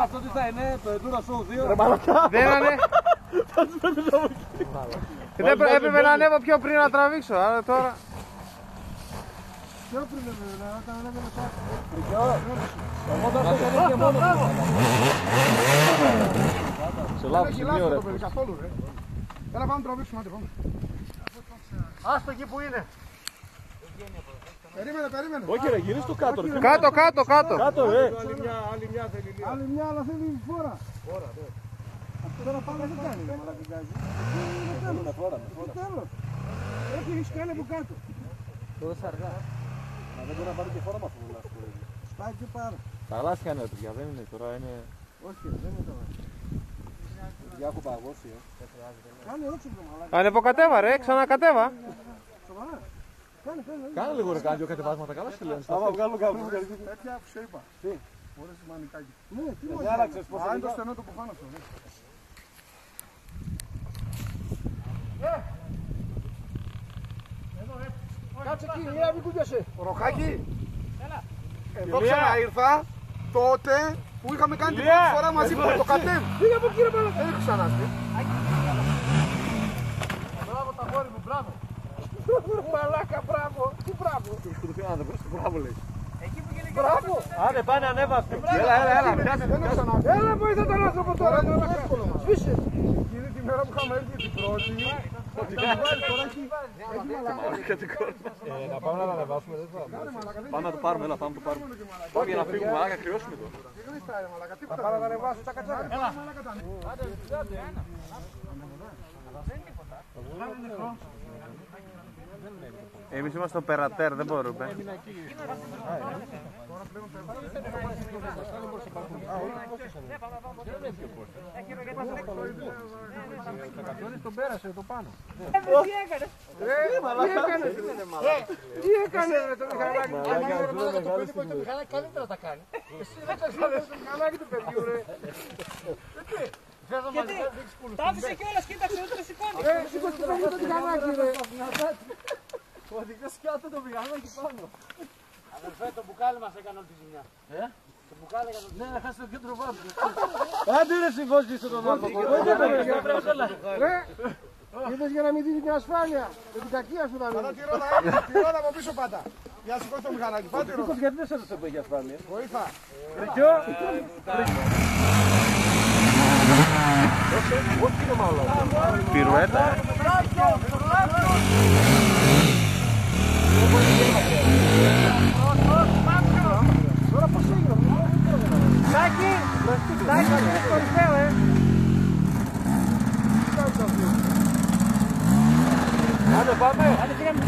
Αυτό τι θα είναι, το Enduro Show 2. Δεν είναι. Έπρεπε να ανέβω πιο πριν να τραβήξω, αλλά τώρα... Πιο πριν όταν ανέβαινε τώρα. Όταν αυτό έκανε και μόνο. Σε λάθος σημείο ρε. Έλα πάμε να τραβήξουμε, άντε πάμε. Άστο εκεί που είναι. Περίμενε. Όχι ρε, γυρίσου το κάτω ρε. Κάτω. Κάτω ρε. Άλλη μια, αλλά θέλει φόρα. Αυτό τώρα πάμε δεν κάνει. Τέλος. Έχει κάνει από κάτω. Τόσο αργά. Μα δεν μπορεί να πάρει και φόρα με αυτό το λάστο. Πάει και πάρε. Τα λάστιχα είναι παιδιά, δεν είναι τώρα, είναι... Όχι, δεν είναι τώρα. Για έχω παγώσει Κάνε έτσι το μαλάκι. Ανεβοκατέβα ρε, ξανακατέβα. Σοβαρά. Κάνε λίγο ρε, κάνει δυο κατεβάσματα καλά στη λένε. Άμα βγάλω κάπου. Τέτοια που σε είπα. Τι. Μπορείς μανικάκι. Ναι, τι μου άλλαξες πώς είναι το στενό του που πάνω αυτό. Κάτσε εκεί, Ηλία, μην κουμπιάσαι. Ροχάκι. Εδώ ξαναήρθα τότε που είχαμε κάνει την πρώτη φορά μαζί με το κατέμ. Πήγα από εκεί ρε μαλάκα. Δεν έχω ξανάρθει. Μπράβο τα γόρι μου, μπράβο. Μαλάκα, μπράβο. Τι μπράβο. Μπράβο λέει. Μπράβο. Άντε πάνε ανέβαστε. Έλα βοήθα τον άνθρωπο τώρα. Σβήσε. Εκείνη τη μέρα που είχαμε έρθει την πρώτη. Να πάμε να τα ανεβάσουμε, δεν θα πάμε να το πάρουμε, έλα πάμε να το πάρουμε. Πάμε για να φύγουμε, άρα κρυώσουμε το. Θα πάω να τα ανεβάσω τα κατσάκια. Έλα. Εμείς είμαστε στο περατέρ, δεν μπορούμε. Τον πέρασε το πάνω. Τι έκανες? Τι έκανες με το μηχανάκι? Το παιδί που έχει το μηχανάκι καλύτερα τα κάνει. Εσύ δεν ξέρεις το μηχανάκι του παιδιού ρε. Γιατί τα άφησε κιόλας, κοίταξε ότι το σηκώνει. Σήκωσε το παιδί το μηχανάκι ρε. Ο οδηγός κάτω το μηχανάκι πάνω. Αδερφέ, το μπουκάλι μας έκανε όλη τη ζημιά. Το μπουκάλι έκανε όλη τη ζημιά. Ναι, χάσε το κέντρο βάμπου. Άντε ρε συμφώσεις τον άνθρωπο. Ρε, είδες για να μην δίνει την ασφάλεια. Με την κακία σου θα δίνει. Τη ρόδα από πίσω πάντα. Για να σηκώσει το μηχανάκι. Πάτε ρόδα. Γιατί δεν σε έδωσε που έχει ασφάλεια. Βοήθα. Όχι είναι μάλλον. Πυρουέτα. Τώρα πώς έγινε. Σάκη, κορυφαίο Άντε πάμε. Άντε πήγαμε.